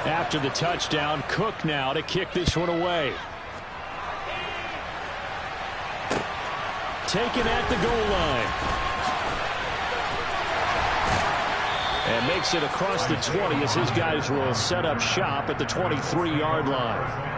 After the touchdown, Cook now to kick this one away. Taken at the goal line. And makes it across the 20 as his guys will set up shop at the 23-yard line.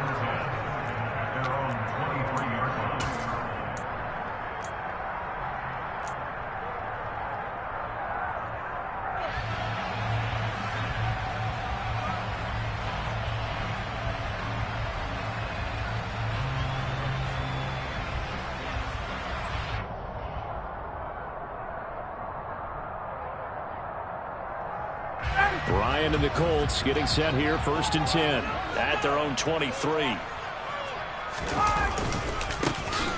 Bryant and the Colts getting set here, 1st and 10 at their own 23.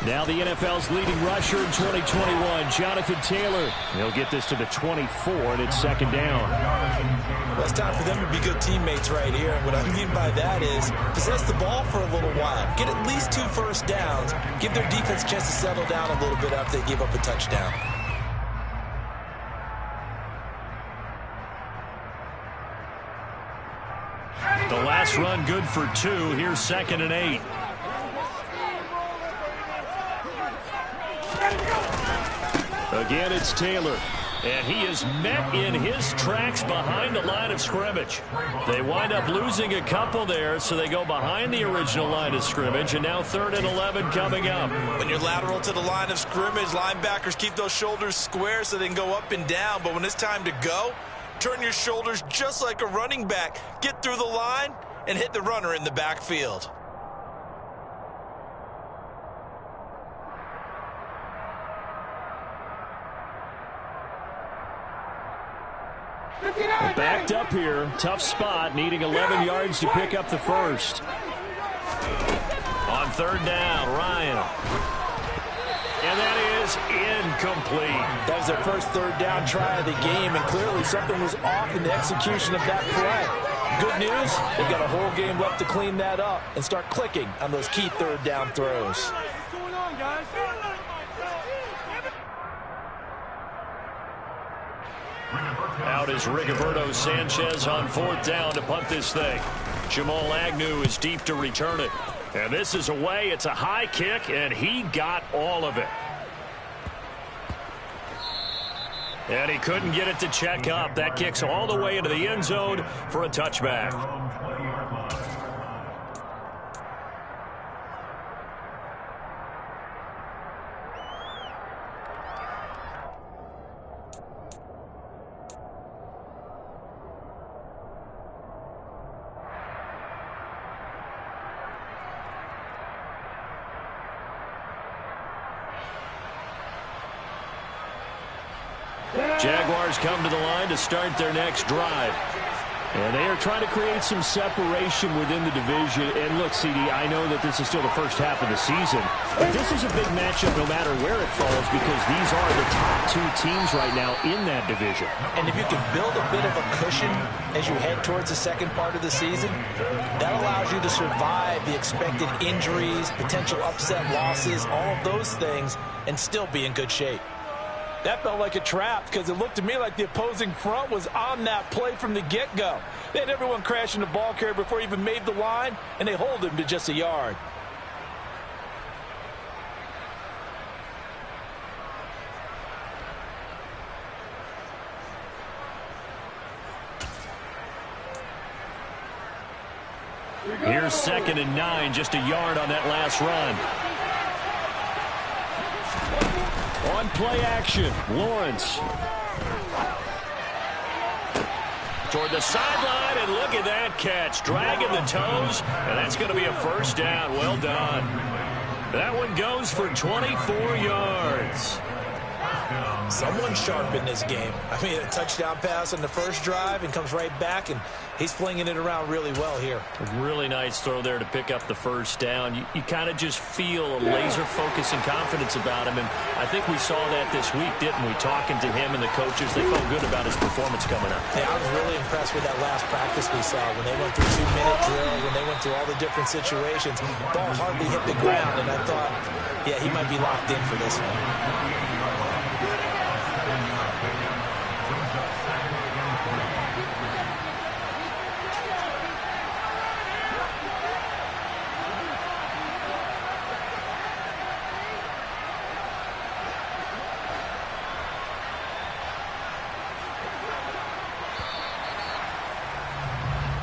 Now the NFL's leading rusher in 2021, Jonathan Taylor. He'll get this to the 24, and it's 2nd down. Well, it's time for them to be good teammates right here. And what I mean by that is possess the ball for a little while. Get at least 2 first downs. Give their defense a chance to settle down a little bit after they give up a touchdown. The last run good for 2. Here's 2nd and 8. Again, it's Taylor. And he is met in his tracks behind the line of scrimmage. They wind up losing a couple there, so they go behind the original line of scrimmage. And now 3rd and 11 coming up. When you're lateral to the line of scrimmage, linebackers keep those shoulders square so they can go up and down. But when it's time to go, turn your shoulders just like a running back. Get through the line and hit the runner in the backfield. Backed up here. Tough spot. Needing 11 yards to pick up the first. On 3rd down, Ryan. And that is incomplete. That was their first 3rd down try of the game, and clearly something was off in the execution of that play. Good news, they've got a whole game left to clean that up and start clicking on those key 3rd down throws. What's going on, guys? Out is Rigoberto Sanchez on 4th down to punt this thing. Jamal Agnew is deep to return it. And this is away. It's a high kick, and he got all of it. And he couldn't get it to check up. That kicks all the way into the end zone for a touchback. Jaguars come to the line to start their next drive. And they are trying to create some separation within the division. And look, CD, I know that this is still the first half of the season, but this is a big matchup no matter where it falls because these are the top 2 teams right now in that division. And if you can build a bit of a cushion as you head towards the second part of the season, that allows you to survive the expected injuries, potential upset losses, all of those things, and still be in good shape. That felt like a trap because it looked to me like the opposing front was on that play from the get-go. They had everyone crashing the ball carrier before he even made the line, and they hold him to just a yard. Here's 2nd and 9, just a yard on that last run. On play action, Lawrence. Toward the sideline, and look at that catch. Dragging the toes, and that's going to be a 1st down. Well done. That one goes for 24 yards. Someone sharp in this game. I mean, a touchdown pass on the first drive and comes right back, and he's flinging it around really well here. A really nice throw there to pick up the 1st down. You kind of just feel a laser focus and confidence about him, and I think we saw that this week, didn't we? Talking to him and the coaches, they felt good about his performance coming up. Yeah, I was really impressed with that last practice we saw when they went through 2-minute drill, when they went through all the different situations. Ball hardly hit the ground, and I thought, yeah, he might be locked in for this one.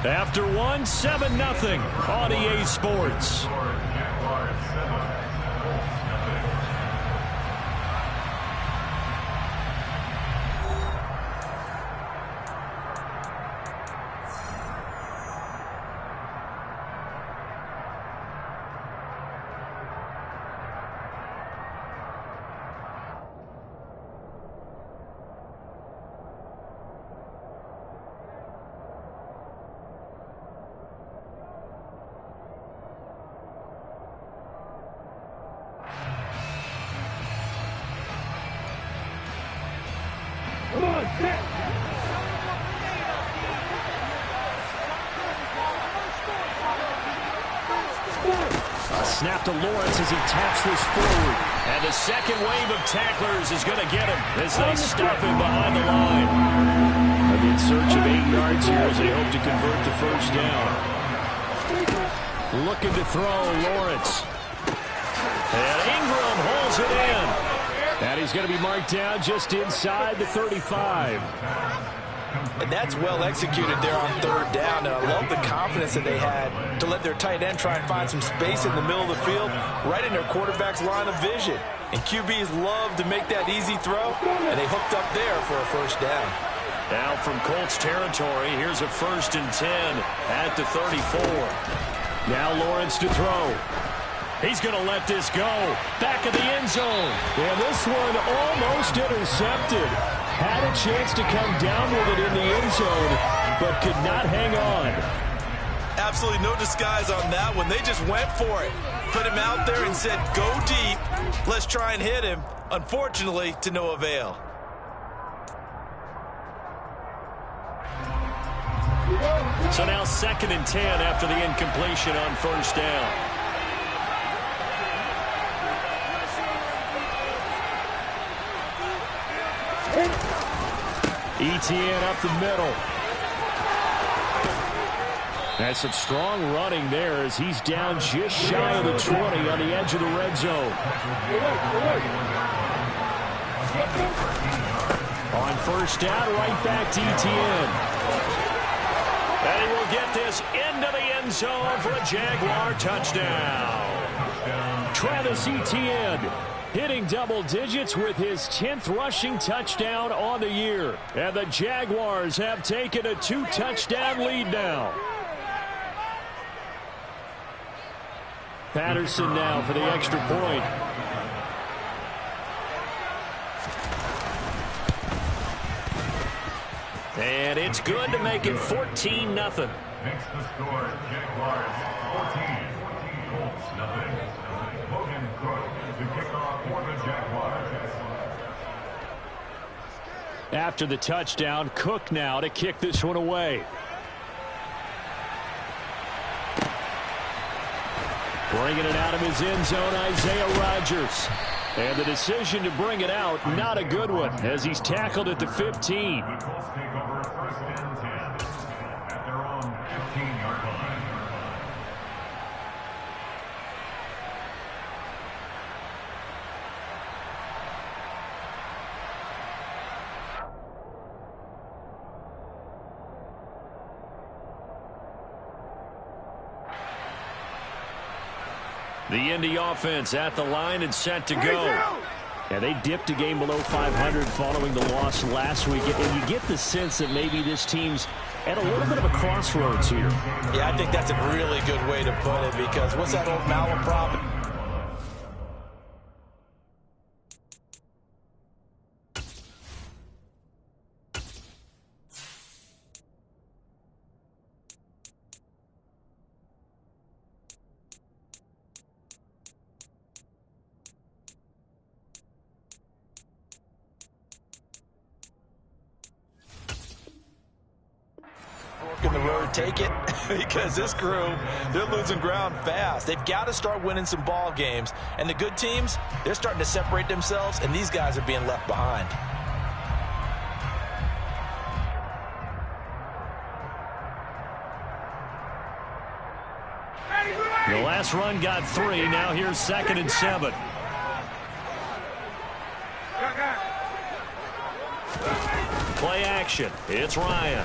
After one, 7-0 on EA Sports. Snap to Lawrence as he taps this forward. And the second wave of tacklers is going to get him as they stop him behind the line. In search of 8 yards here as they hope to convert the first down. Looking to throw, Lawrence. And Ingram holds it in. And he's going to be marked down just inside the 35. And that's well executed there on third down. And I love the confidence that they had to let their tight end try and find some space in the middle of the field, right in their quarterback's line of vision. And QBs love to make that easy throw, and they hooked up there for a first down. Now from Colts territory, here's a 1st and 10 at the 34. Now Lawrence to throw. He's going to let this go. Back of the end zone. And this one almost intercepted. Had a chance to come down with it in the end zone, but could not hang on. Absolutely no disguise on that one. They just went for it. Put him out there and said, go deep. Let's try and hit him. Unfortunately, to no avail. So now 2nd and 10 after the incompletion on first down. ETN up the middle. That's some strong running there as he's down just shy of the 20 on the edge of the red zone. On first down, right back to ETN. And he will get this into the end zone for a Jaguar touchdown. Travis Etienne hitting double digits with his 10th rushing touchdown on the year. And the Jaguars have taken a 2-touchdown lead now. Patterson now for the extra point. And it's good to make it 14-0. Makes the score Jaguars 14, Colts nothing. Logan Cook to kick off for the Jaguars. After the touchdown, Cook now to kick this one away. Bringing it out of his end zone, Isaiah Rodgers. And the decision to bring it out, not a good one, as he's tackled at the 15. The Colts take over 1st and 10 at their own 15-yard line. The Indy offense at the line and set to go. And they dipped a game below 500 following the loss last week. And you get the sense that maybe this team's at a little bit of a crossroads here. Yeah, I think that's a really good way to put it, because what's that old malaprop? In the road, take it, because this crew, they're losing ground fast. They've got to start winning some ball games, and the good teams, they're starting to separate themselves, and these guys are being left behind. The last run got 3. Now here's 2nd and 7. Play action. It's Ryan.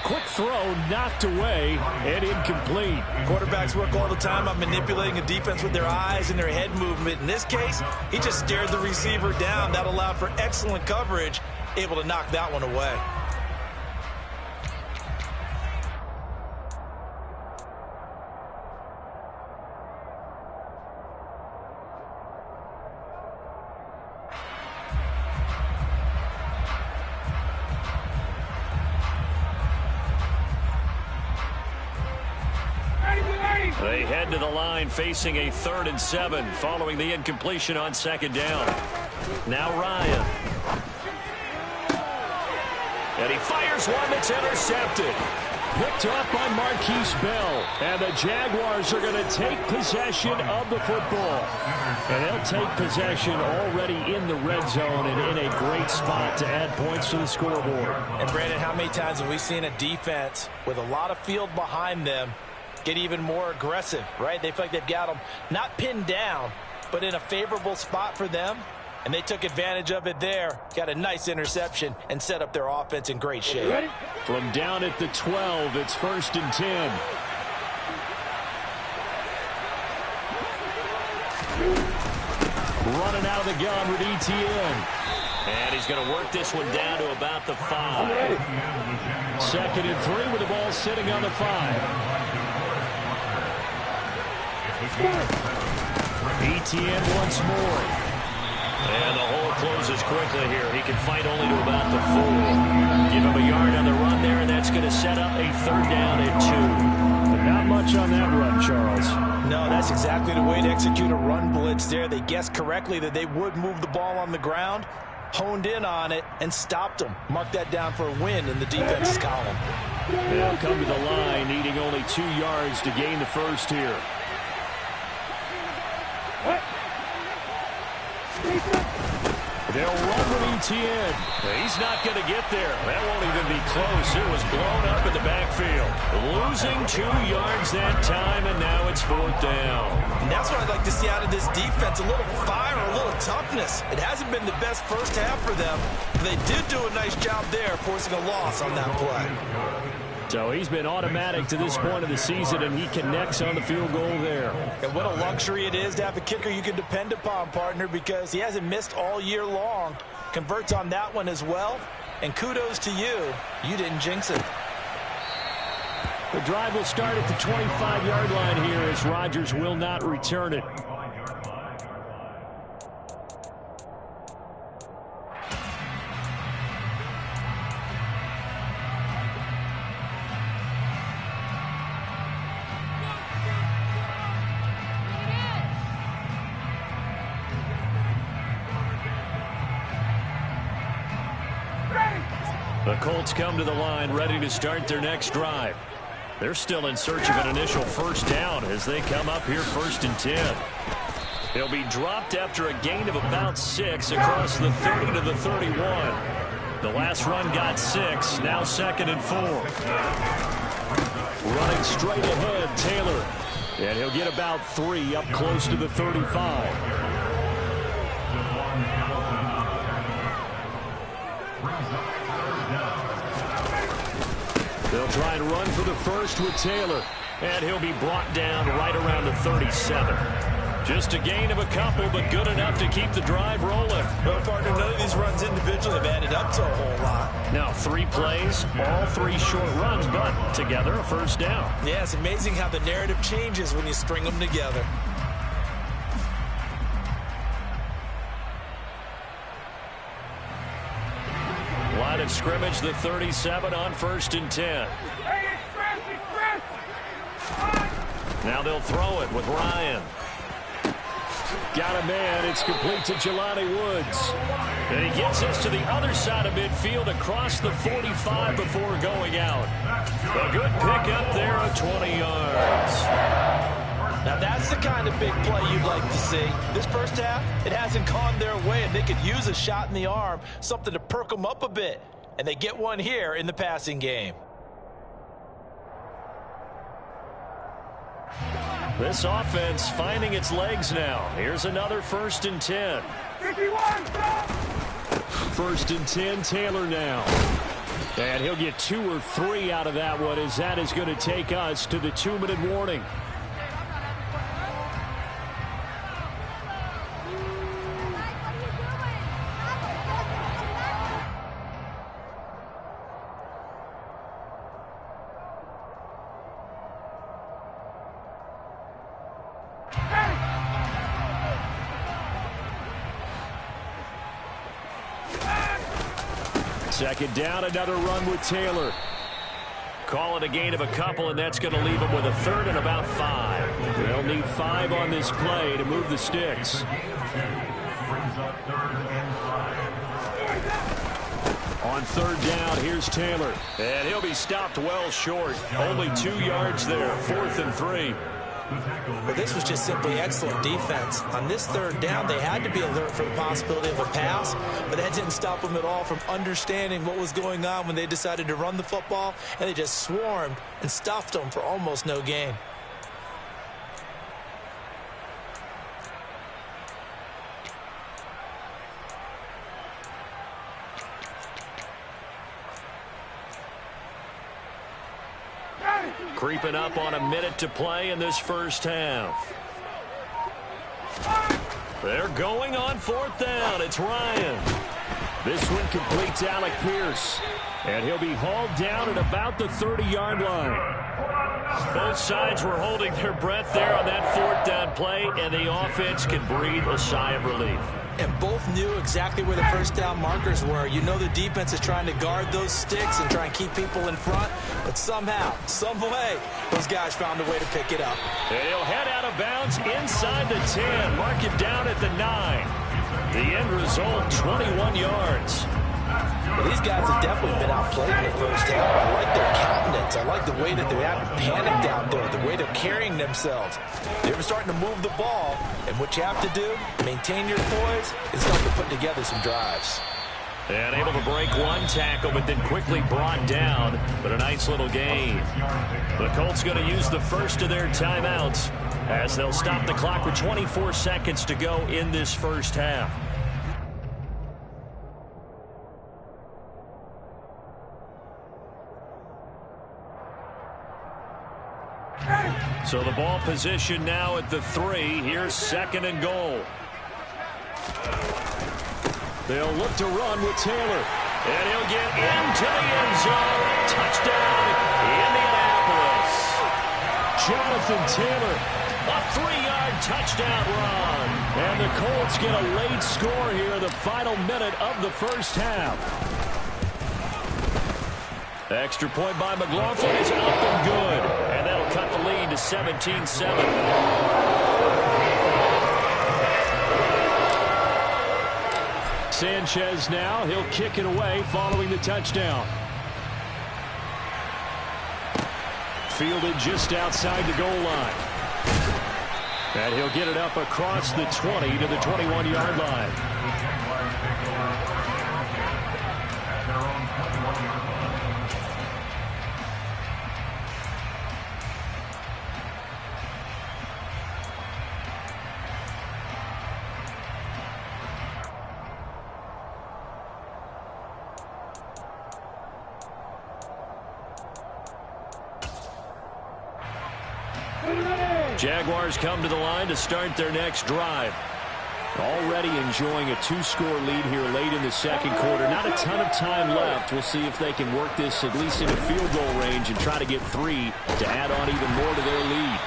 Quick throw, knocked away, and incomplete. Quarterbacks work all the time on manipulating a defense with their eyes and their head movement. In this case, he just stared the receiver down. That allowed for excellent coverage, able to knock that one away. They head to the line facing a 3rd and 7 following the incompletion on 2nd down. Now Ryan. And he fires one that's intercepted. Picked off by Marquise Bell. And the Jaguars are going to take possession of the football. And they'll take possession already in the red zone and in a great spot to add points to the scoreboard. And Brandon, how many times have we seen a defense with a lot of field behind them get even more aggressive, right? They feel like they've got them not pinned down, but in a favorable spot for them, and they took advantage of it there. Got a nice interception and set up their offense in great shape. From down at the 12, it's 1st and 10. Running out of the gun with ETN. And he's going to work this one down to about the 5. 2nd and 3 with the ball sitting on the 5. ETN once more. And the hole closes quickly here. He can fight only to about the 4. Give him a yard on the run there, and that's going to set up a 3rd down and 2. But not much on that run, Charles. No, that's exactly the way to execute a run blitz there. They guessed correctly that they would move the ball on the ground, honed in on it, and stopped them. Mark that down for a win in the defense's column. They'll come to the line, needing only 2 yards to gain the first here. They'll run with ETN. He's not going to get there. That won't even be close. It was blown up in the backfield. Losing 2 yards that time, and now it's 4th down. And that's what I'd like to see out of this defense. A little fire, a little toughness. It hasn't been the best first half for them. But they did do a nice job there, forcing a loss on that play. So he's been automatic to this point of the season, and he connects on the field goal there. And what a luxury it is to have a kicker you can depend upon, partner, because he hasn't missed all year long. Converts on that one as well. And kudos to you. You didn't jinx it. The drive will start at the 25-yard line here as Rodgers will not return it. The Colts come to the line ready to start their next drive. They're still in search of an initial 1st down as they come up here 1st and 10. He'll be dropped after a gain of about 6 across the 30 to the 31. The last run got 6, now 2nd and 4. Running straight ahead, Taylor. And he'll get about 3 up close to the 35. They'll try and run for the first with Taylor. And he'll be brought down right around the 37. Just a gain of a couple, but good enough to keep the drive rolling. Well, partner, none of these runs individually have added up to a whole lot. Now 3 plays, all 3 short runs, but together a 1st down. Yeah, it's amazing how the narrative changes when you string them together. Line of scrimmage, the 37 on 1st and 10. Now they'll throw it with Ryan. Got a man. It's complete to Jelani Woods. And he gets us to the other side of midfield across the 45 before going out. A good pickup there of 20 yards. Now that's the kind of big play you'd like to see. This first half, it hasn't gone their way, and they could use a shot in the arm, something to perk them up a bit. And they get one here in the passing game. This offense finding its legs now. Here's another 1st and 10. 1st and 10, Taylor now. And he'll get 2 or 3 out of that one, as that is going to take us to the 2-minute warning. Second down, another run with Taylor. Call it a gain of a couple, and that's going to leave them with a third and about 5. They'll need 5 on this play to move the sticks. On third down, here's Taylor. And he'll be stopped well short. Only 2 yards there, 4th and 3. But this was just simply excellent defense. On this third down, they had to be alert for the possibility of a pass, but that didn't stop them at all from understanding what was going on when they decided to run the football, and they just swarmed and stuffed them for almost no gain. Creeping up on a minute to play in this first half. They're going on 4th down. It's Ryan. This one completes Alec Pierce. And he'll be hauled down at about the 30-yard line. Both sides were holding their breath there on that 4th down play, and the offense can breathe a sigh of relief. And both knew exactly where the first down markers were. You know the defense is trying to guard those sticks and try and keep people in front, but somehow, some way, those guys found a way to pick it up. And he'll head out of bounds inside the 10. Mark it down at the 9. The end result, 21 yards. Well, these guys have definitely been outplayed in the first half. I like their countenance. I like the way that they haven't panicked out there, the way they're carrying themselves. They're starting to move the ball, and what you have to do, maintain your poise, and start to put together some drives. And able to break one tackle, but then quickly brought down. But a nice little gain. The Colts going to use the first of their timeouts as they'll stop the clock with 24 seconds to go in this first half. So the ball position now at the 3. Here's 2nd and goal. They'll look to run with Taylor. And he'll get into the end zone. Touchdown, Indianapolis. Jonathan Taylor, a 3-yard touchdown run. And the Colts get a late score here in the final minute of the first half. Extra point by McLaughlin is up and good. And that'll cut the lead to 17-7. Sanchez now, he'll kick it away following the touchdown. Fielded just outside the goal line. And he'll get it up across the 20 to the 21-yard line. Jaguars come to the line to start their next drive. Already enjoying a 2-score lead here late in the second quarter. Not a ton of time left. We'll see if they can work this at least into field goal range and try to get 3 to add on even more to their lead.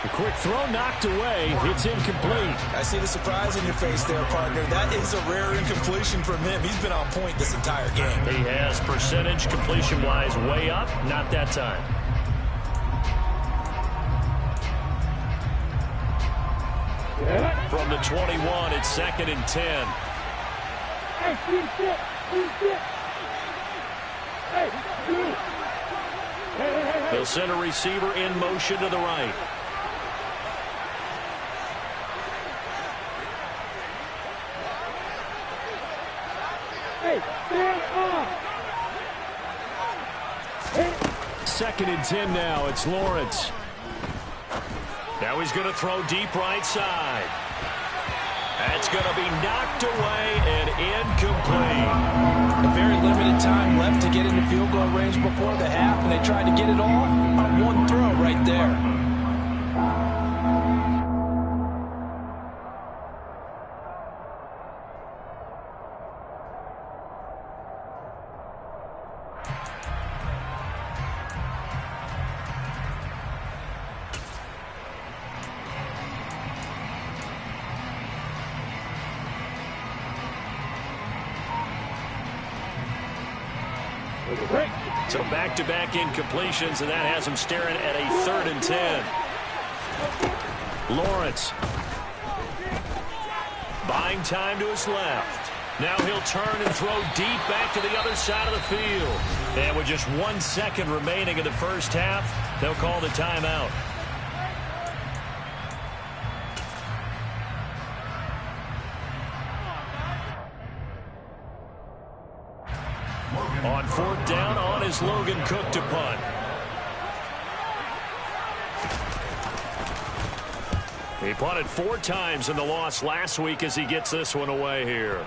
A quick throw knocked away. It's incomplete. I see the surprise in your face there, partner. That is a rare incompletion from him. He's been on point this entire game. He has percentage completion-wise way up. Not that time. From the 21, it's 2nd and 10. They'll send a receiver in motion to the right. Second and 10 now. It's Lawrence. Now he's going to throw deep right side. That's going to be knocked away and incomplete. A very limited time left. left to get into field goal range before the half, and they tried to get it all on one throw right there. So back-to-back incompletions, and that has him staring at a 3rd and 10. Lawrence buying time to his left. Now he'll turn and throw deep back to the other side of the field. And with just 1 second remaining in the first half, they'll call the timeout. On 4th down, on is Logan Cook to punt. He punted 4 times in the loss last week as he gets this one away here.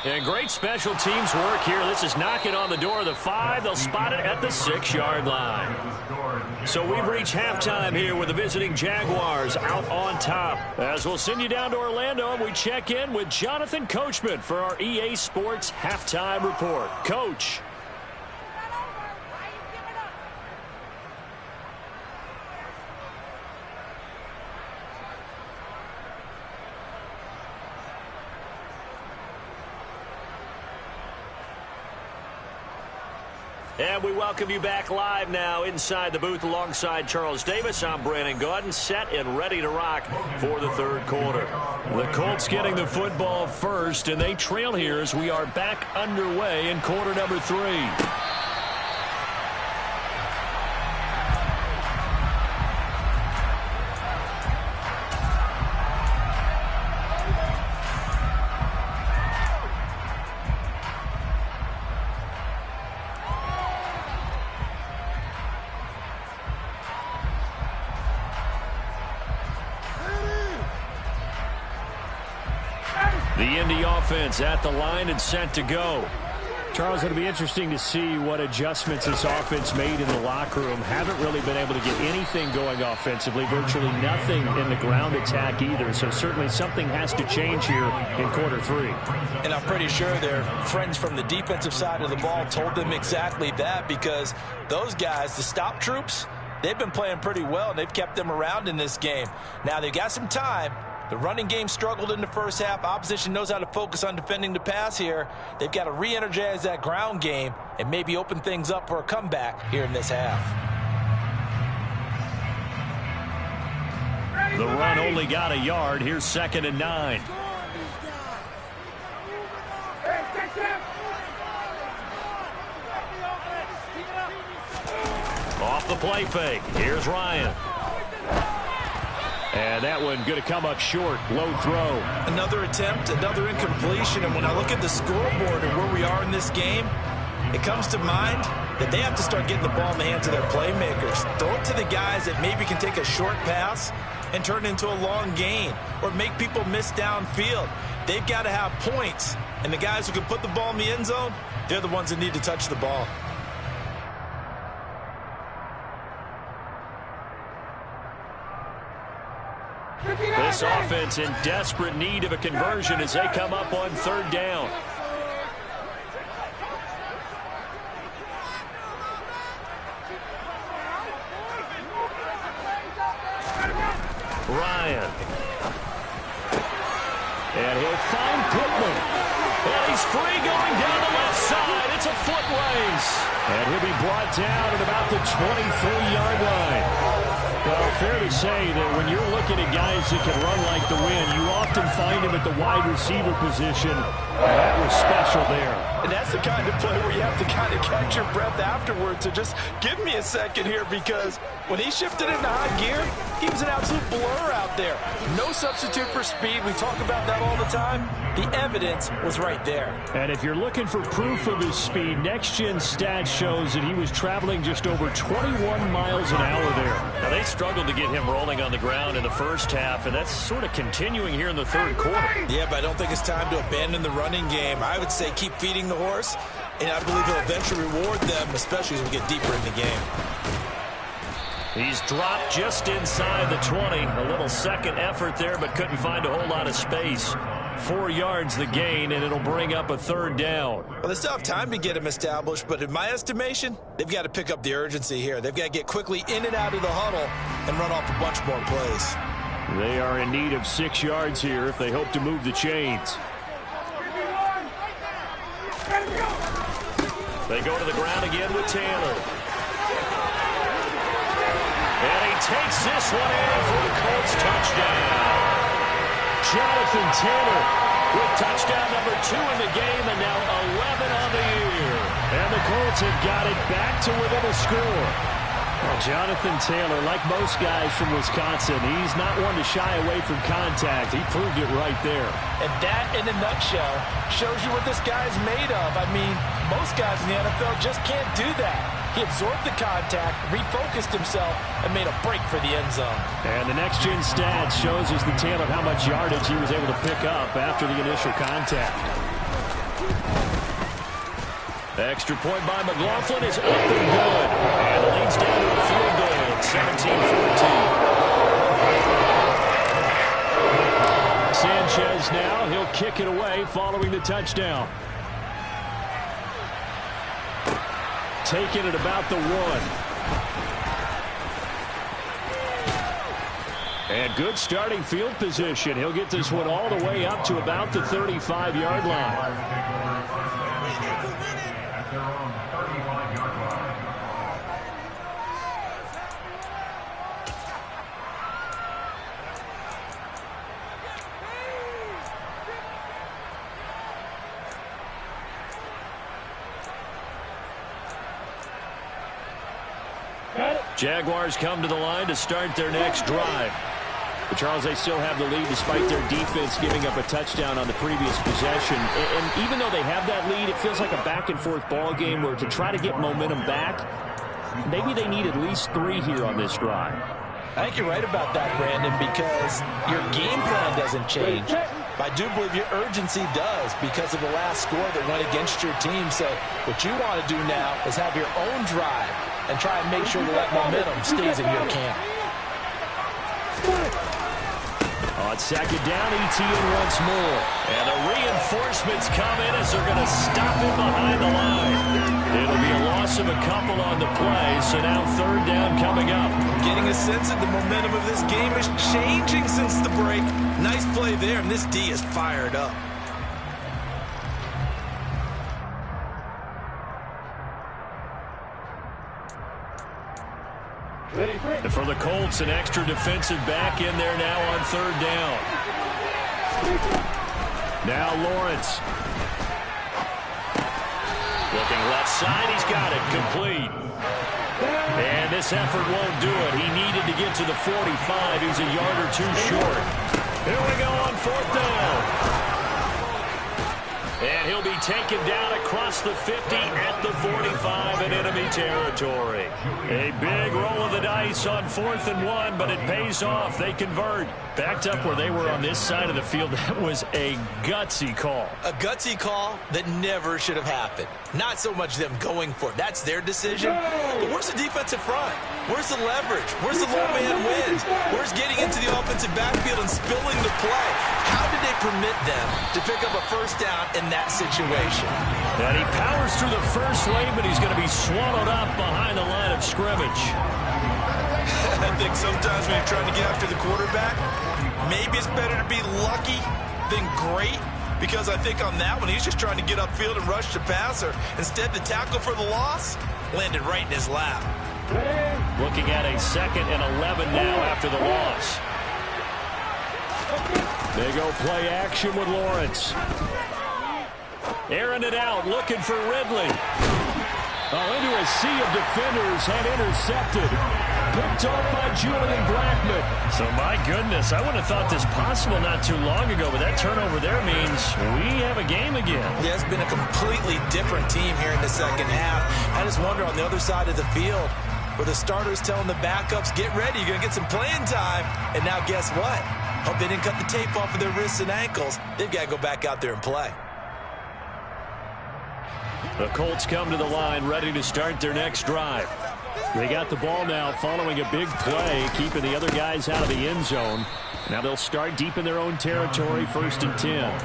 And great special teams work here. This is knocking on the door of the 5. They'll spot it at the 6-yard line. So we've reached halftime here with the visiting Jaguars out on top. As we'll send you down to Orlando, and we check in with Jonathan Coachman for our EA Sports Halftime Report. Coach. And we welcome you back live now inside the booth alongside Charles Davis. I'm Brandon Gaudin, set and ready to rock for the 3rd quarter. The Colts getting the football first, and they trail here as we are back underway in quarter number 3. The Indy offense at the line and set to go. Charles, it'll be interesting to see what adjustments this offense made in the locker room. Haven't really been able to get anything going offensively, virtually nothing in the ground attack either. So certainly something has to change here in quarter 3. And I'm pretty sure their friends from the defensive side of the ball told them exactly that, because those guys, the stop troops, they've been playing pretty well, and they've kept them around in this game. Now they've got some time. The running game struggled in the first half. Opposition knows how to focus on defending the pass here. They've got to re-energize that ground game and maybe open things up for a comeback here in this half. The run only got a yard. Here's 2nd and 9. Off the play fake. Here's Ryan. And that one going to come up short. Low throw. Another attempt, another incompletion. And when I look at the scoreboard and where we are in this game, it comes to mind that they have to start getting the ball in the hands of their playmakers. Throw it to the guys that maybe can take a short pass and turn it into a long gain, or make people miss downfield. They've got to have points. And the guys who can put the ball in the end zone, they're the ones that need to touch the ball. This offense in desperate need of a conversion as they come up on 3rd down. Ryan. And he'll find Pittman. And he's free going down the left side. It's a foot race. And he'll be brought down at about the 23-yard line. Well, fair to say that when you're looking at guys that can run like the wind, you often find him at the wide receiver position. And that was special there. And that's the kind of play where you have to kind of catch your breath afterwards. So just give me a second here, because when he shifted into high gear, he was an absolute blur out there. No substitute for speed. We talk about that all the time. The evidence was right there. And if you're looking for proof of his speed, Next Gen Stats shows that he was traveling just over 21 miles an hour there. Now they struggled to get him rolling on the ground in the first half, and that's sort of continuing here in the third quarter. Yeah, but I don't think it's time to abandon the running game. I would say keep feeding the horse, and I believe he'll eventually reward them, especially as we get deeper in the game. He's dropped just inside the 20. A little second effort there, but couldn't find a whole lot of space. 4 yards the gain, and it'll bring up a third down. Well, they still have time to get him established, but in my estimation, they've got to pick up the urgency here. They've got to get quickly in and out of the huddle and run off a bunch more plays. They are in need of 6 yards here if they hope to move the chains. They go to the ground again with Taylor. And he takes this one in for a Colts touchdown. Jonathan Taylor with touchdown number 2 in the game, and now 11 on the year. And the Colts have got it back to within a score. Well, Jonathan Taylor, like most guys from Wisconsin, he's not one to shy away from contact. He proved it right there. And that, in a nutshell, shows you what this guy's made of. I mean, most guys in the NFL just can't do that. He absorbed the contact, refocused himself, and made a break for the end zone. And the next-gen stats shows us the tale of how much yardage he was able to pick up after the initial contact. The extra point by McLaughlin is up and good. And it leads down to a field goal at 17-14. Sanchez now, he'll kick it away following the touchdown. Taking it about the 1. And good starting field position. He'll get this one all the way up to about the 35-yard line. At their own 35-yard line. Jaguars come to the line to start their next drive. But Charles, they still have the lead despite their defense giving up a touchdown on the previous possession. And even though they have that lead, it feels like a back-and-forth ball game where to try to get momentum back, maybe they need at least 3 here on this drive. I think you're right about that, Brandon, because your game plan doesn't change. But I do believe your urgency does because of the last score that went against your team. So what you want to do now is have your own drive and try and make sure that momentum stays in your camp. On second down, ETN once more. And the reinforcements come in as they're going to stop him behind the line. It'll be a loss of a couple on the play, so now third down coming up. Getting a sense that the momentum of this game is changing since the break. Nice play there, and this D is fired up. And for the Colts, an extra defensive back in there now on third down. Now Lawrence. Looking left side, he's got it, complete. And this effort won't do it. He needed to get to the 45. He's a yard or 2 short. Here we go on fourth down. And he'll be taken down across the 50 at the 45 in enemy territory. A big roll of the dice on 4th and 1, but it pays off. They convert. Backed up where they were on this side of the field. That was a gutsy call. A gutsy call that never should have happened. Not so much them going for it. That's their decision. But where's the defensive front? Where's the leverage? Where's the low man wins? Where's getting into the offensive backfield and spilling the play? How did they permit them to pick up a first down in that situation? And he powers through the first wave, but he's going to be swallowed up behind the line of scrimmage. I think sometimes when you're trying to get after the quarterback, maybe it's better to be lucky than great, because I think on that one, he's just trying to get upfield and rush the passer. Instead, the tackle for the loss landed right in his lap. Looking at a 2nd and 11 now after the loss. They go play action with Lawrence. Airing it out, looking for Ridley. Into a sea of defenders and intercepted. Picked off by Julian Blackmon. So, my goodness, I would have thought this possible not too long ago, but that turnover there means we have a game again. Yeah, it's been a completely different team here in the second half. I just wonder on the other side of the field, where the starter's telling the backups, get ready, you're going to get some playing time. And now guess what? Hope they didn't cut the tape off of their wrists and ankles. They've got to go back out there and play. The Colts come to the line ready to start their next drive. They got the ball now following a big play, keeping the other guys out of the end zone. Now they'll start deep in their own territory, 1st and 10.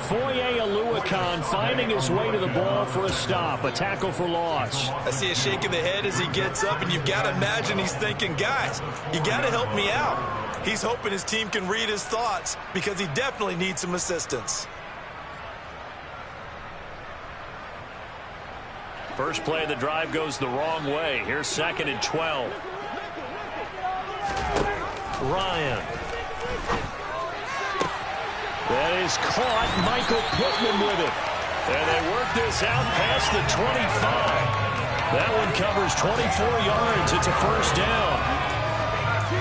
Foye Oluokun finding his way to the ball for a stop, a tackle for loss. I see a shake of the head as he gets up, and you've got to imagine he's thinking, guys, you got to help me out. He's hoping his team can read his thoughts because he definitely needs some assistance. First play of the drive goes the wrong way. Here's 2nd and 12. Ryan. That is caught. Michael Pittman with it. And they work this out past the 25. That one covers 24 yards. It's a first down.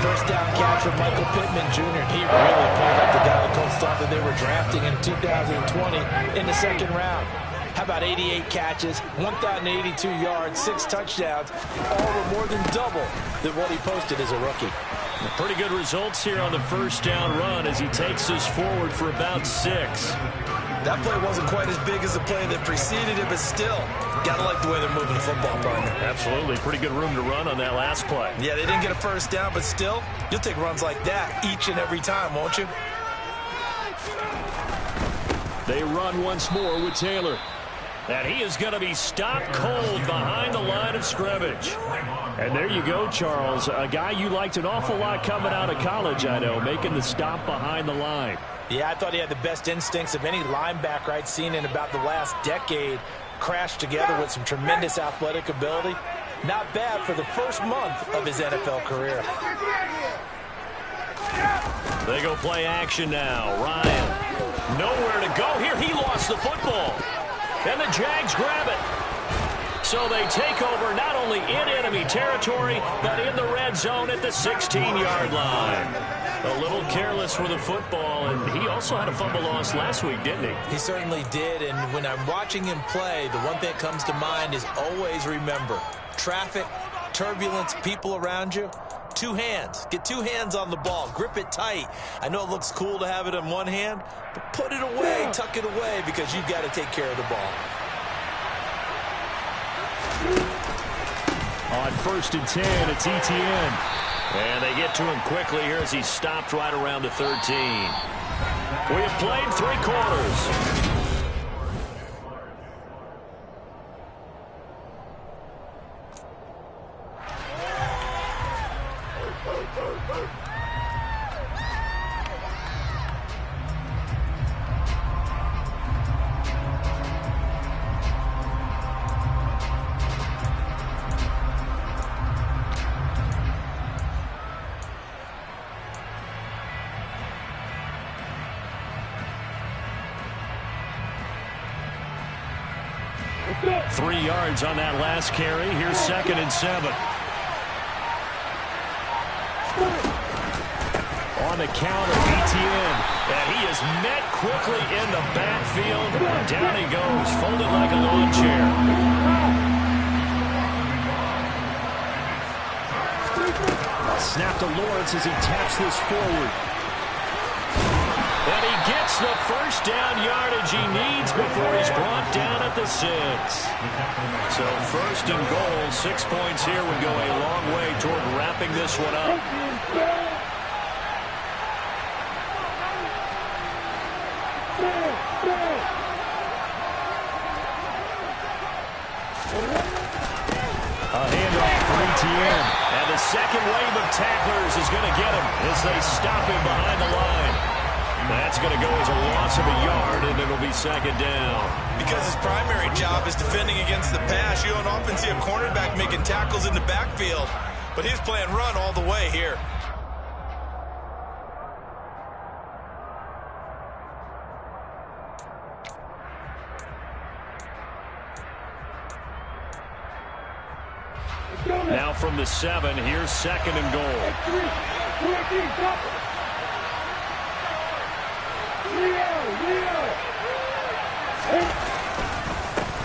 First down catch from Michael Pittman Jr. He really pulled up the guy the Colts thought that they were drafting in 2020 in the 2nd round. How about 88 catches, 1,082 yards, 6 touchdowns, all were more than double than what he posted as a rookie. Pretty good results here on the first down run as he takes us forward for about 6. That play wasn't quite as big as the play that preceded it, but still, gotta like the way they're moving the football, partner. Absolutely. Pretty good room to run on that last play. Yeah, they didn't get a first down, but still, you'll take runs like that each and every time, won't you? They run once more with Taylor. And he is going to be stopped cold behind the line of scrimmage. And there you go, Charles. A guy you liked an awful lot coming out of college, I know, making the stop behind the line. Yeah, I thought he had the best instincts of any linebacker I'd seen in about the last decade. Crashed together with some tremendous athletic ability. Not bad for the first month of his NFL career. They go play action now. Ryan, nowhere to go here. He lost the football. And the Jags grab it. So they take over not only in enemy territory, but in the red zone at the 16-yard line. A little careless with the football, and he also had a fumble loss last week, didn't he? He certainly did, and when I'm watching him play, the one thing that comes to mind is always remember, traffic, turbulence, people around you, 2 hands. Get 2 hands on the ball. Grip it tight. I know it looks cool to have it in one hand, but put it away, tuck it away, because you've got to take care of the ball. On 1st and 10, it's Etienne. And they get to him quickly here as he's stopped right around the 13. We have played 3 quarters. On that last carry. Here's 2nd and 7. On the counter, Etienne. And he is met quickly in the backfield. Down he goes, folded like a lawn chair. Snap to Lawrence as he taps this forward. And he gets the first down yardage he needs before he's brought down at the 6. So 1st and goal, 6 points here would go a long way toward wrapping this one up. A handoff for Etienne. And the second wave of tacklers is going to get him as they stop him behind the line. That's going to go as a loss of a yard, and it'll be 2nd down. Because his primary job is defending against the pass, you don't often see a cornerback making tackles in the backfield. But he's playing run all the way here. Now from the 7, here's 2nd and goal.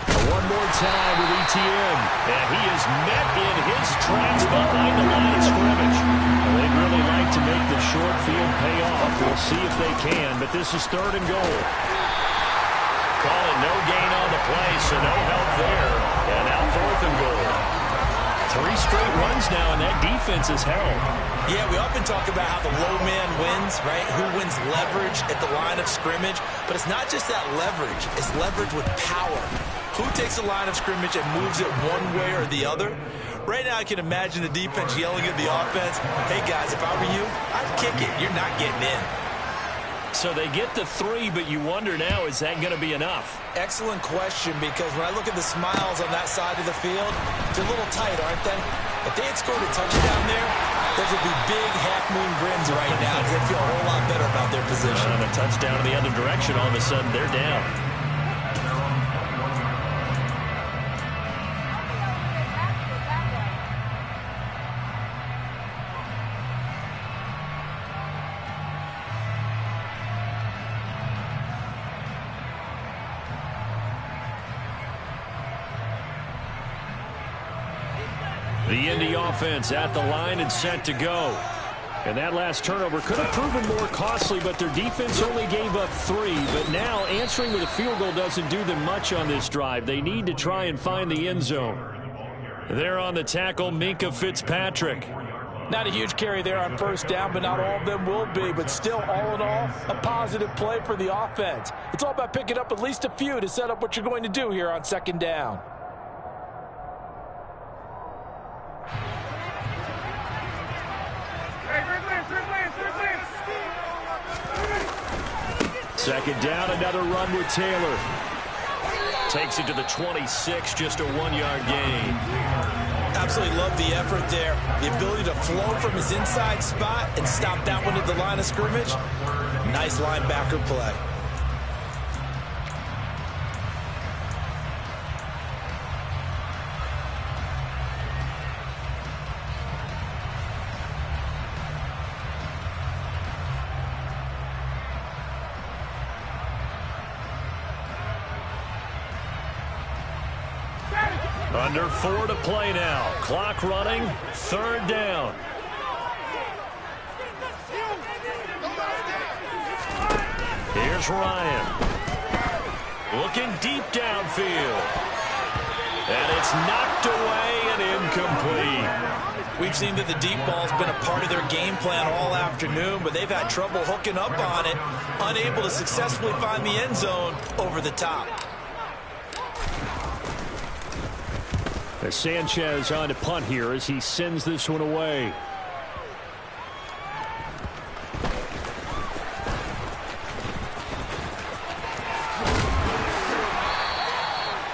A more time with Etienne. And he is met in his tracks behind the line of scrimmage. Well, they'd really like to make the short field pay off. We'll see if they can, but this is 3rd and goal. Calling no gain on the play, so no help there. And now 4th and goal. 3 straight runs now, and that defense is held. Yeah, we often talk about how the low man wins, right? Who wins leverage at the line of scrimmage. But it's not just that leverage. It's leverage with power. Who takes the line of scrimmage and moves it one way or the other? Right now, I can imagine the defense yelling at the offense, hey, guys, if I were you, I'd kick it. You're not getting in. So they get the 3, but you wonder now, is that going to be enough? Excellent question, because when I look at the smiles on that side of the field, they're a little tight, aren't they? If they had scored a touchdown there, those would be big half-moon grins right now, because they feel a whole lot better about their position. And a touchdown in the other direction, all of a sudden, they're down. The Indy offense at the line and set to go. And that last turnover could have proven more costly, but their defense only gave up 3. But now answering with a field goal doesn't do them much on this drive. They need to try and find the end zone. There on the tackle, Minkah Fitzpatrick. Not a huge carry there on 1st down, but not all of them will be. But still, all in all, a positive play for the offense. It's all about picking up at least a few to set up what you're going to do here on 2nd down. Second down, another run with Taylor. Takes it to the 26, just a 1-yard gain. Absolutely love the effort there. The ability to flow from his inside spot and stop that one at the line of scrimmage. Nice linebacker play. Under 4 to play now. Clock running. 3rd down. Here's Ryan. Looking deep downfield. And it's knocked away and incomplete. We've seen that the deep ball's been a part of their game plan all afternoon, but they've had trouble hooking up on it, unable to successfully find the end zone over the top. As Sanchez on to punt here as he sends this one away.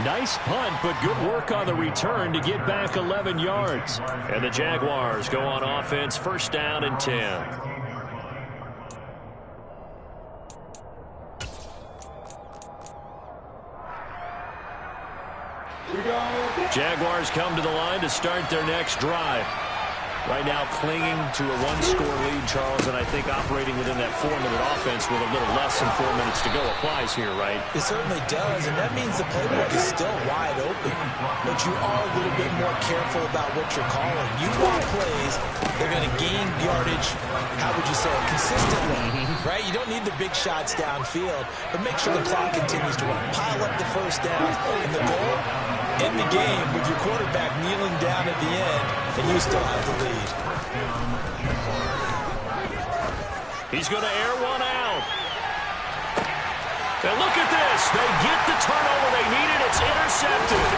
Nice punt, but good work on the return to get back 11 yards. And the Jaguars go on offense, 1st down and 10. Jaguars come to the line to start their next drive. Right now clinging to a 1-score lead, Charles, and I think operating within that 4-minute offense with a little less than 4 minutes to go applies here, right? It certainly does, and that means the playbook is still wide open. But you are a little bit more careful about what you're calling. You want plays, they're going to gain yardage, how would you say, consistently, right? You don't need the big shots downfield, but make sure the clock continues to run. Pile up the 1st downs, and the goal, end the game with your quarterback kneeling down at the end, and you still have the lead. He's going to air one out. And look at this. They get the turnover they needed. It's intercepted.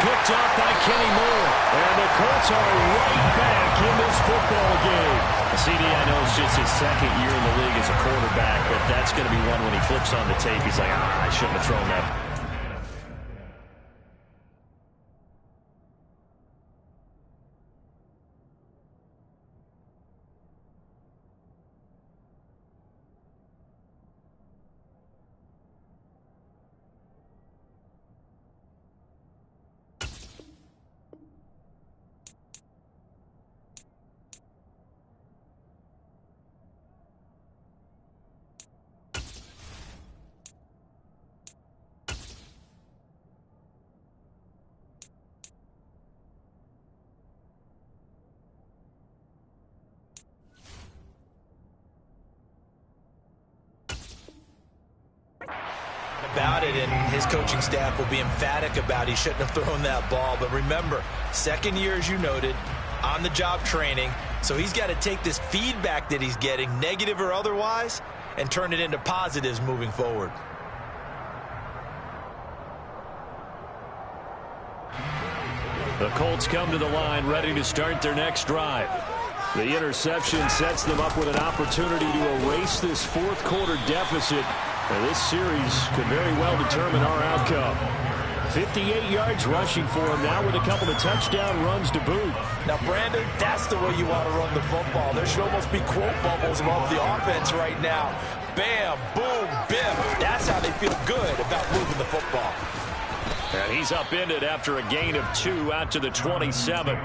Picked up by Kenny Moore. And the Colts are right back in this football game. CD, I know it's just his 2nd year in the league as a quarterback, but that's going to be one when he flips on the tape. He's like, I shouldn't have thrown that. about it, and his coaching staff will be emphatic about he shouldn't have thrown that ball. But remember, second year, as you noted, on-the-job training. So he's got to take this feedback that he's getting, negative or otherwise, and turn it into positives moving forward. The Colts come to the line ready to start their next drive. The interception sets them up with an opportunity to erase this fourth quarter deficit. And this series could very well determine our outcome. 58 yards rushing for him now with a couple of touchdown runs to boot. Now, Brandon, that's the way you want to run the football. There should almost be quote bubbles above the offense right now. Bam, boom, bim. That's how they feel good about moving the football. And he's upended after a gain of 2 out to the 27.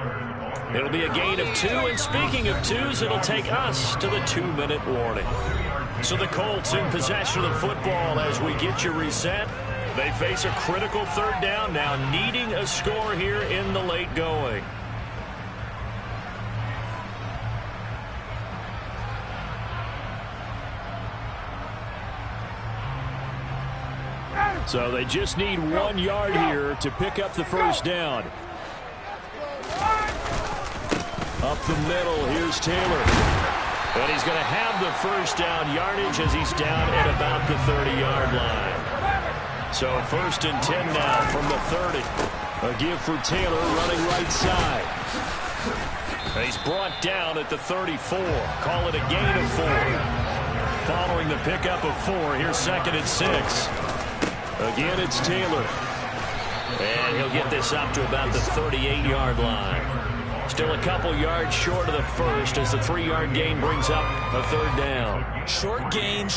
It'll be a gain of 2, and speaking of 2s, it'll take us to the 2-minute warning. So the Colts in possession of the football as we get you reset. They face a critical third down now, needing a score here in the late going. So they just need 1 yard here to pick up the first down. Up the middle, here's Taylor. And he's going to have the first down yardage as he's down at about the 30-yard line. So 1st and 10 now from the 30. A give for Taylor running right side. And he's brought down at the 34. Call it a gain of 4. Following the pickup of 4, here's 2nd and 6. Again, it's Taylor. And he'll get this up to about the 38-yard line. Still a couple yards short of the first as the 3-yard gain brings up a third down. Short gain,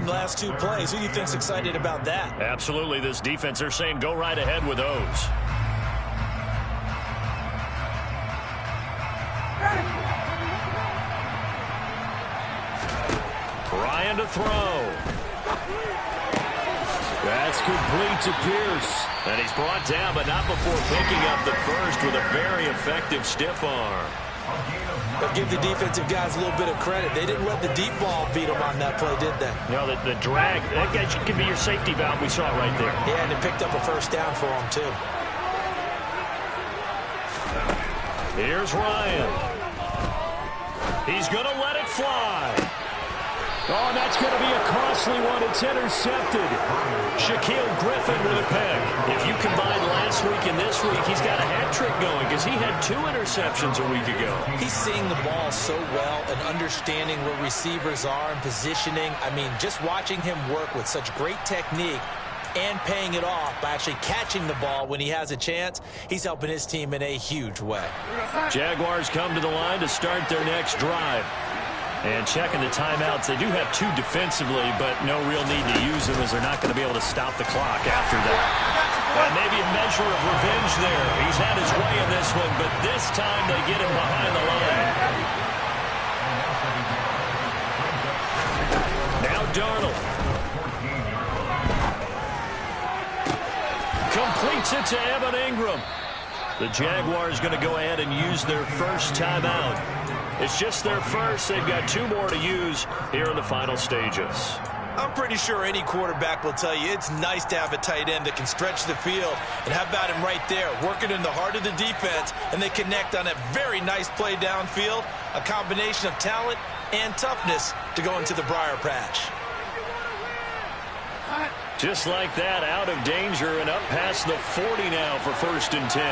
last 2 plays. Who do you think's excited about that? Absolutely. This defense, they're saying go right ahead with those. Ryan to throw. That's complete to Pierce. And he's brought down, but not before picking up the first with a very effective stiff arm. But give the defensive guys a little bit of credit. They didn't let the deep ball beat them on that play, did they? No, the drag, that guy can be your safety valve. We saw it right there. Yeah, and it picked up a first down for him, too. Here's Ryan. He's going to let it fly. Oh, and that's going to be a costly one. It's intercepted. Shaquille Griffin with a pick. If you combine last week and this week, he's got a hat trick going because he had 2 interceptions a week ago. He's seeing the ball so well and understanding where receivers are and positioning. I mean, just watching him work with such great technique and paying it off by actually catching the ball when he has a chance, he's helping his team in a huge way. Jaguars come to the line to start their next drive. And checking the timeouts, they do have 2 defensively, but no real need to use them as they're not going to be able to stop the clock after that. And maybe a measure of revenge there. He's had his way in this one, but this time they get him behind the line. Now Darnold. Completes it to Evan Ingram. The Jaguars going to go ahead and use their first timeout. It's just their first. They've got 2 more to use here in the final stages. I'm pretty sure any quarterback will tell you it's nice to have a tight end that can stretch the field. And how about him right there, working in the heart of the defense, and they connect on a very nice play downfield, a combination of talent and toughness to go into the briar patch. Just like that, out of danger and up past the 40 now for 1st and 10.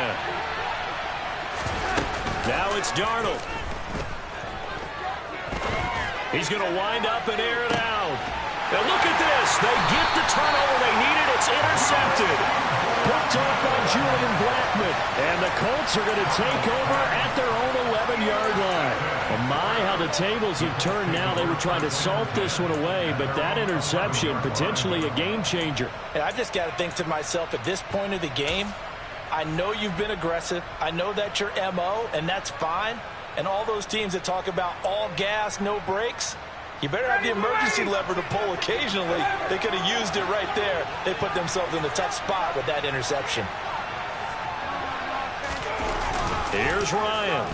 Now it's Darnold. He's going to wind up and air it out. And look at this. They get the turnover they needed. It's intercepted. Picked off by Julian Blackmon. And the Colts are going to take over at their own 11-yard line. Well, my, how the tables have turned now. They were trying to salt this one away, but that interception, potentially a game changer. And I've just got to think to myself, at this point of the game, I know you've been aggressive. I know that's your MO, and that's fine. And all those teams that talk about all gas, no brakes, you better have the emergency lever to pull occasionally. They could have used it right there. They put themselves in a tough spot with that interception. Here's Ryan.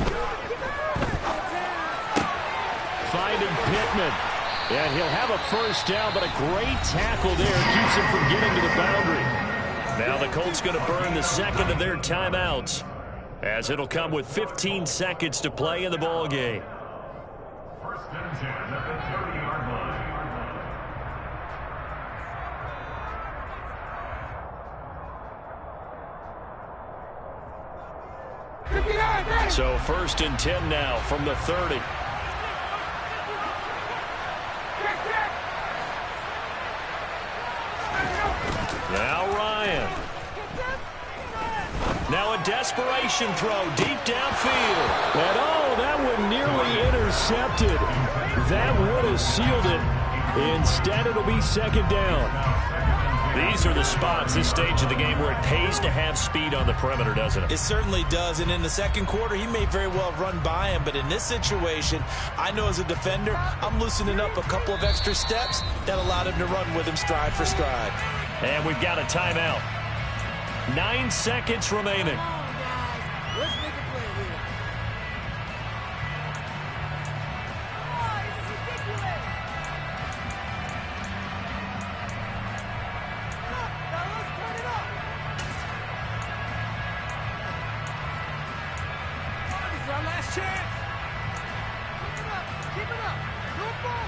Finding Pittman. And he'll have a first down, but a great tackle there keeps him from getting to the boundary. Now the Colts going to burn the second of their timeouts, as it'll come with 15 seconds to play in the ball game. First and 10 at the 30-yard line. So first and 10 now from the 30. Now Ryan. Now a desperation throw deep downfield. And oh, that one nearly intercepted. That would have sealed it. Instead, it'll be second down. These are the spots, this stage of the game, where it pays to have speed on the perimeter, doesn't it? It certainly does, and in the second quarter, he may very well run by him, but in this situation, I know as a defender, I'm loosening up a couple of extra steps that allowed him to run with him stride for stride. And we've got a timeout. 9 seconds remaining. Let's make a play here. Oh, this is ridiculous. Now let's turn it up. This is our last chance. Keep it up. Keep it up. Look ball.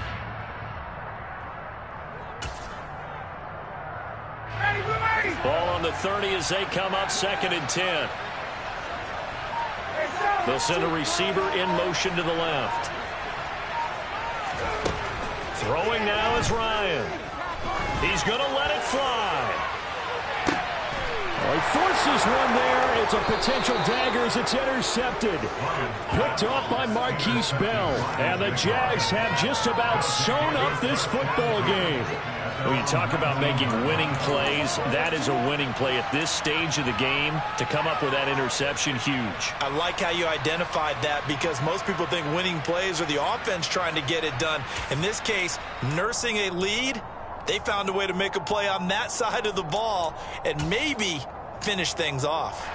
Ball on the 30 as they come up second and 10. They'll send a receiver in motion to the left. Throwing now is Ryan. He's going to let it fly. Well, he forces one there. It's a potential dagger as it's intercepted. Picked off by Marquise Bell. And the Jags have just about sewn up this football game. When you talk about making winning plays, that is a winning play at this stage of the game. To come up with that interception, huge. I like how you identified that, because most people think winning plays are the offense trying to get it done. In this case, nursing a lead, they found a way to make a play on that side of the ball and maybe finish things off.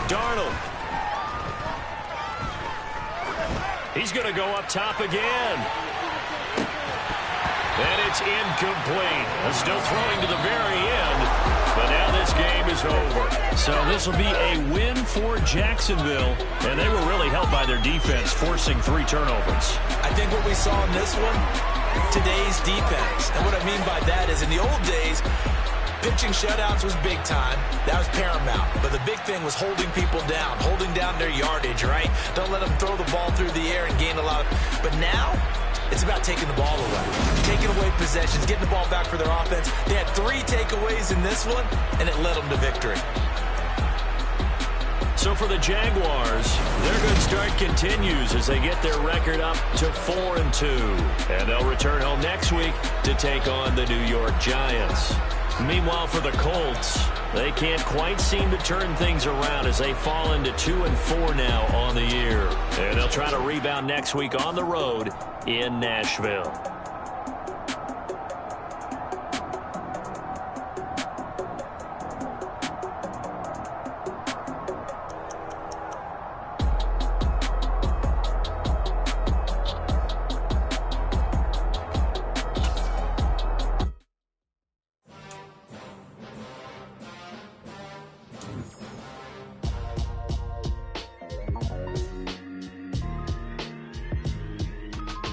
Darnold. He's going to go up top again. And it's incomplete. Still throwing to the very end. But now this game is over. So this will be a win for Jacksonville. And they were really helped by their defense, forcing 3 turnovers. I think what we saw in this one, today's defense. And what I mean by that is in the old days, pitching shutouts was big time. That was paramount. But the big thing was holding people down, holding down their yardage, right? Don't let them throw the ball through the air and gain a lot. But now, it's about taking the ball away. Taking away possessions, getting the ball back for their offense. They had 3 takeaways in this one, and it led them to victory. So for the Jaguars, their good start continues as they get their record up to 4-2. And they'll return home next week to take on the New York Giants. Meanwhile, for the Colts, they can't quite seem to turn things around as they fall into 2-4 now on the year. And they'll try to rebound next week on the road in Nashville.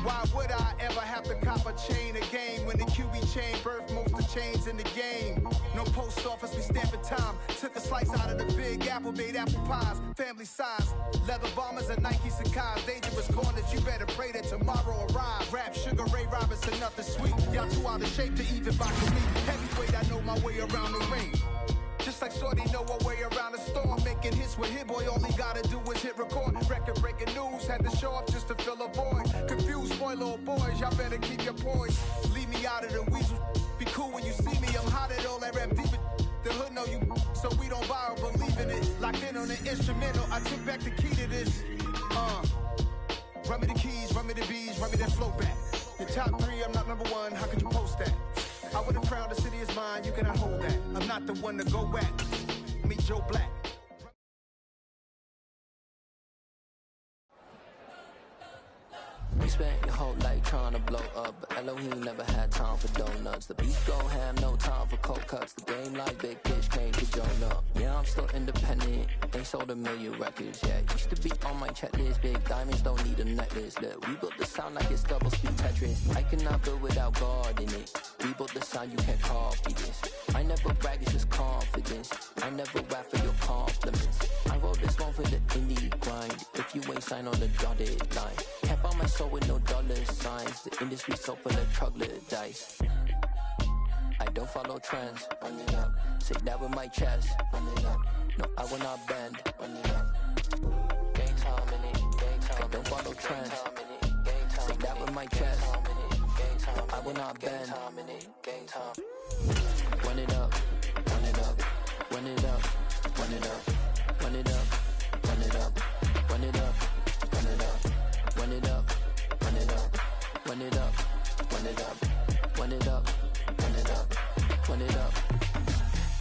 Why would I ever have to cop a chain a game when the QB chain birthed most of chains in the game? No post office, we stamping time. Took a slice out of the big apple, made apple pies, family size. Leather bombers and Nike Sacai's. Dangerous corners, you better pray that tomorrow arrive. Rap, Sugar Ray Robinson, nothing sweet. Y'all too out of shape to even box with me. Heavyweight, I know my way around the ring. Just like Shorty know her way around the storm. Making hits with Hit Boy, all he gotta do is hit record. Record breaking news, had to show up just to fill a void. Confused, spoiled little boys, y'all better keep your poise. Leave me out of the weasel. Be cool when you see me, I'm hot at all that rap deep. The hood know you, so we don't borrow, believe in it. Locked in on the instrumental, I took back the key to this. Run me the keys, run me the bees, run me that flow back. The top 3, I'm not number 1, how could you post that? I would have crowned the city is mine, you cannot hold that. I'm not the one to go back. Meet Joe Black. We spent your whole life trying to blow up, but Elohim never had time for donuts. The beef gon' have no time for cold cuts. The game like Big Fish came to Jonah. Yeah, I'm still independent, ain't sold 1 million records yet. Used to be on my checklist, big diamonds don't need a necklace. Look, we built the sound like it's double speed Tetris. I cannot build without God in it. We built the sound, you can't copy this. I never brag, it's just confidence. I never rap for your compliments. I wrote this one for the indie grind. If you ain't signed on the dotted line, can't buy my soul with no dollar signs. The industry so full of troglodytes. I don't follow trends. Run it up. Say that with my chest. Run it up. No, I will not bend. Run it up. Game time in it. Game time. I don't follow trends. Say that with my chest. No, I will not bend. Game time. Run it up. Run it up. Run it up. Run it up. Run it up. Run it up. Run it up. Run it up. Run it up. Run it up. Run it up. Run it up. Run it up. Run it up. Run it up.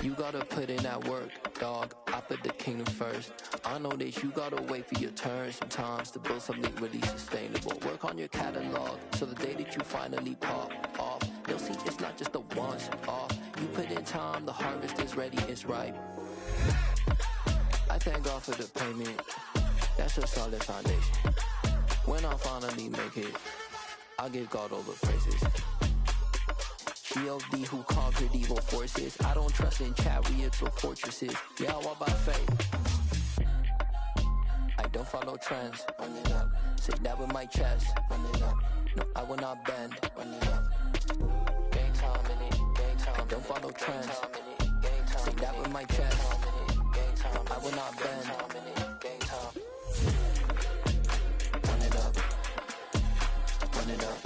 You gotta put in that work, dog. I put the kingdom first. I know that you gotta wait for your turn sometimes to build something really sustainable. Work on your catalog so the day that you finally pop off, you'll see it's not just a once off. You put in time, the harvest is ready, it's ripe. I thank God for the payment. That's a solid foundation. When I finally make it, I'll give God all the praises. G.O.D. who conquered evil forces. I don't trust in chariots or fortresses. Yeah, I walk by faith. I don't follow trends. Run it up. Say that with my chest. Run it up. No, I will not bend. Run it up. Game time in it. Game time. I don't follow trends. Say that with my chest. No, I will not bend. Game time. Run it up. Run it up.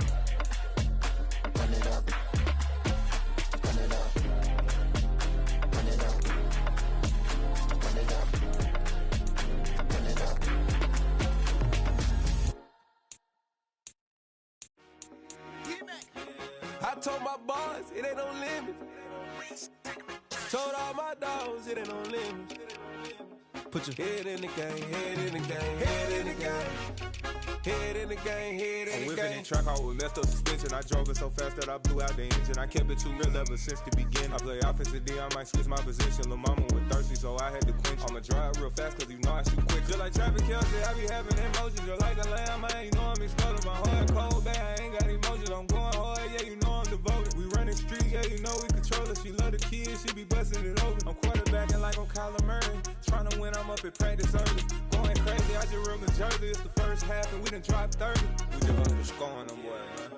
Run it up. Run it up. Run it up. Run it up. Run it up. I told my boys it ain't no limit. Told all my dogs it ain't no limit. Put your head in the game, head in the game, head in the game. Head in the game, head in the game. I'm whipping in track, I was messed up suspension. I drove it so fast that I blew out the engine. I kept it too real ever since the beginning. I play offensive D, I might switch my position. Lil' mama was thirsty, so I had to quench. I'ma drive real fast, cause you know I shoot quick. Just like traffic Kelsey, I be having emotions. Just like a lamb, man, you know I'm exploding. My heart cold, bad, I ain't got emotions. I'm going hard, yeah, you know I'm devoted. We running streets, yeah, you know we control it. She love the kids, she be busting it over. I'm quarterbacking like I'm Kyler Murray. Trying to win, I'm up at practice early. Going crazy, I just real the jersey. It's the first half and we done dropped 30. We just underscoring them, boy, man.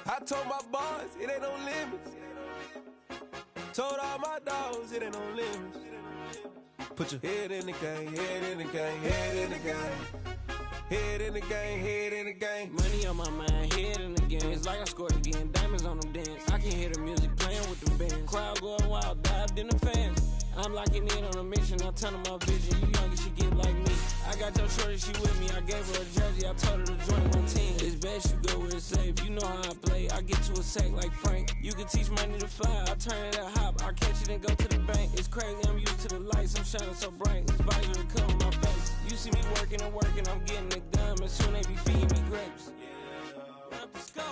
I told my boys it ain't no limits. Told all my dogs it ain't no limits. Put your head in the game, head in the game, head in the game. Head in the game, head in the game. Money on my mind, head in the game. It's like I scored again, diamonds on them dance. I can hear the music playing with the bands. Crowd going wild, dived in the fans. I'm locking in on a mission, I'm telling my vision. You young, you should get like me. I got your shorty, she with me. I gave her a jersey, I told her to join my team. It's best you go where it's safe. You know how I play. I get to a sack like Frank. You can teach money to fly. I turn it at hop. I catch it and go to the bank. It's crazy, I'm used to the lights. I'm shining so bright. This visor will cover my face. You see me working and working, I'm getting it done. And soon they be feeding me grapes.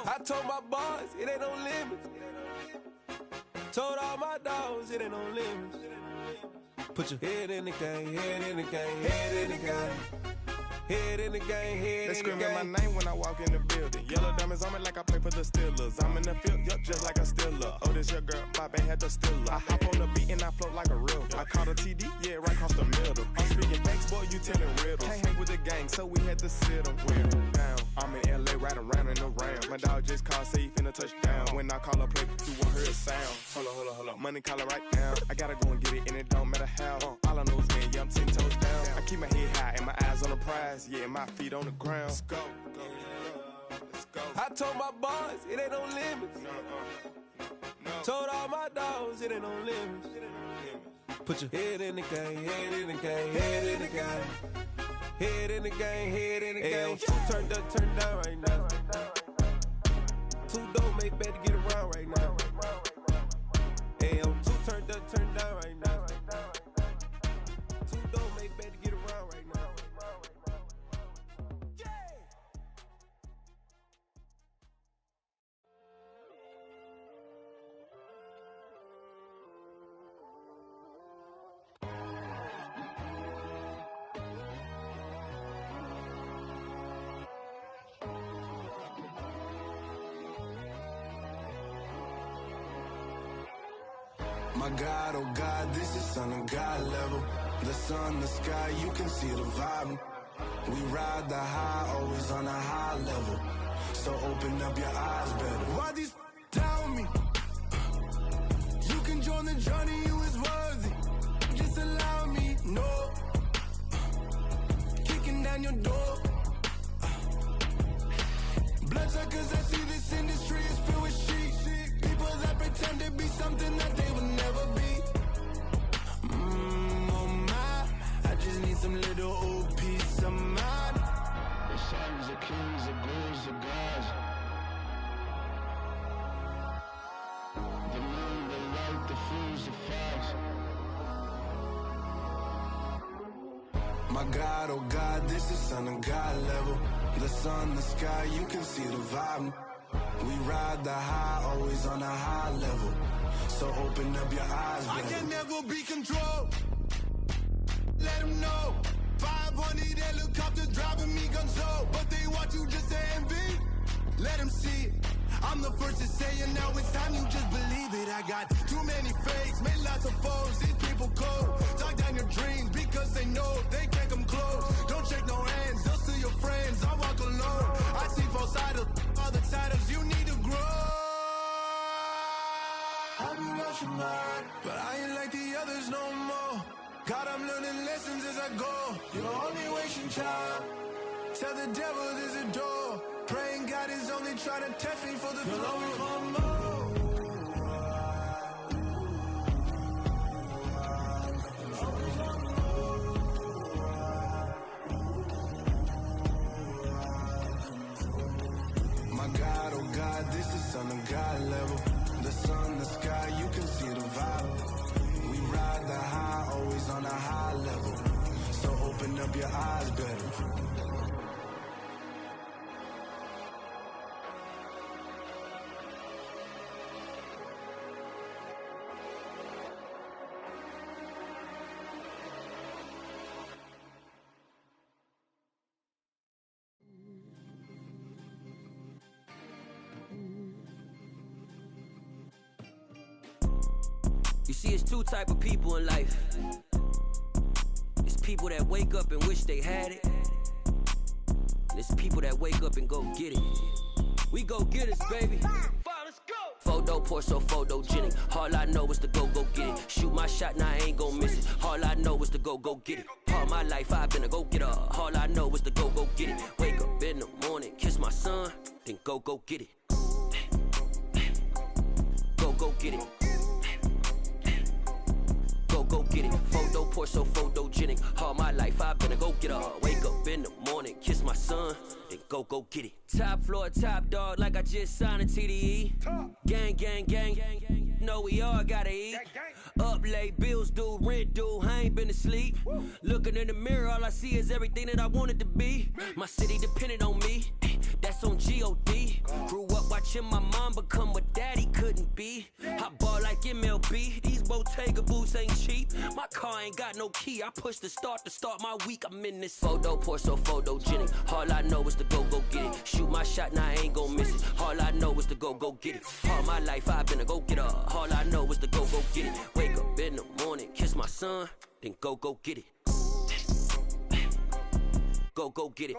I told my boys it ain't no limits. Told all my dogs it ain't no limits. Put your head in the game, head in the game, head in the game. Head in the game, head in the game. They screaming my name when I walk in the building. Yellow diamonds on me like I play for the Steelers. I'm in the field, yup, just like a Steeler. Oh, this your girl, my band had the Steeler. I hop on the beat and I float like a river. I caught a TD, yeah, right across the middle. I'm speaking thanks, boy, you telling riddles. Can't hang with the gang, so we had to sit them down. I'm in LA, right around in the round. My dog just called, say he finna touchdown. When I call a play, you won't hear a sound. Hold up, money call it right now. I gotta go and get it, and it don't matter how. All I know is man, yeah, I'm 10 toes down. I keep my head high and my eyes on the prize. Yeah, my feet on the ground. Let's go. Let's go. I told my boys it ain't no limits. No. Told all my dogs it ain't no limits. Put your head in the game, head in the game, head in the game. Head in the game, head in the game. Turned up, turned down right now. Too dope, make better get around right now. My God, oh God, this is Son of God level. The sun, the sky, you can see the vibe. We ride the high, always on a high level. So open up your eyes better. Why these tell me? You can join the journey, you is worthy. Just allow me, no. Kicking down your door. Bloodsuckers, I see this industry is filled with sheep. People that pretend to be something that they would never be. Oh my, I just need some little old peace of mind. The sons of kings, the ghouls, the gods. The moon, the light, the fools, the facts. My God, oh God, this is Son of God level. The sun, the sky, you can see the vibe. We ride the high, always on a high level. So open up your eyes, baby. I can never be controlled. Let them know. 500 helicopters driving me gonzo. But they want you just to envy. Let them see it. I'm the first to say it, now it's time you just believe it. I got too many fakes, made lots of foes. These people cold. Talk down your dreams because they know they can't come close. Don't shake no hands, just to your friends. I walk alone. I see false idols, other titles. You need to grow. Have you lost your mind? But I ain't like the others no more. God, I'm learning lessons as I go. You're only wasting time. Tell the devil there's a door. Praying God is only trying to test me for the throne. My God, oh God, this is Son of God level. The sun, the sky, you can see the vibe. We ride the high, always on a high level. So open up your eyes better. You see, it's two type of people in life. It's people that wake up and wish they had it. And it's people that wake up and go get it. We go get it, baby. Photo pour so photogenic. All I know is to go get it. Shoot my shot, now I ain't gon' miss it. All I know is to go get it. All my life I've been a go-getter. All I know is to go get it. Wake up in the morning, kiss my son, then go get it. Go get it. Go get it. Photo pour so photogenic. All my life I've been a go-getter. Wake up in the morning, kiss my son, then go get it. Top floor, top dog, like I just signed a TDE. Gang. Know we all gotta eat. Up late, bills due, rent due, I ain't been asleep. Looking in the mirror, all I see is everything that I wanted to be. My city depended on me, that's on G.O.D. Grew up watching my mom become what daddy couldn't be. I ball like MLB, these Bottega boots ain't cheap. My car ain't got no key, I push the start to start my week. I'm in this photo pour so photogenic. All I know is to go get it. Shoot my shot, now I ain't gon' miss it. All I know is to go get it. All my life I've been a go-getter. All I know is to go get it. Wake up in the morning, kiss my son, then go get it. Go get it.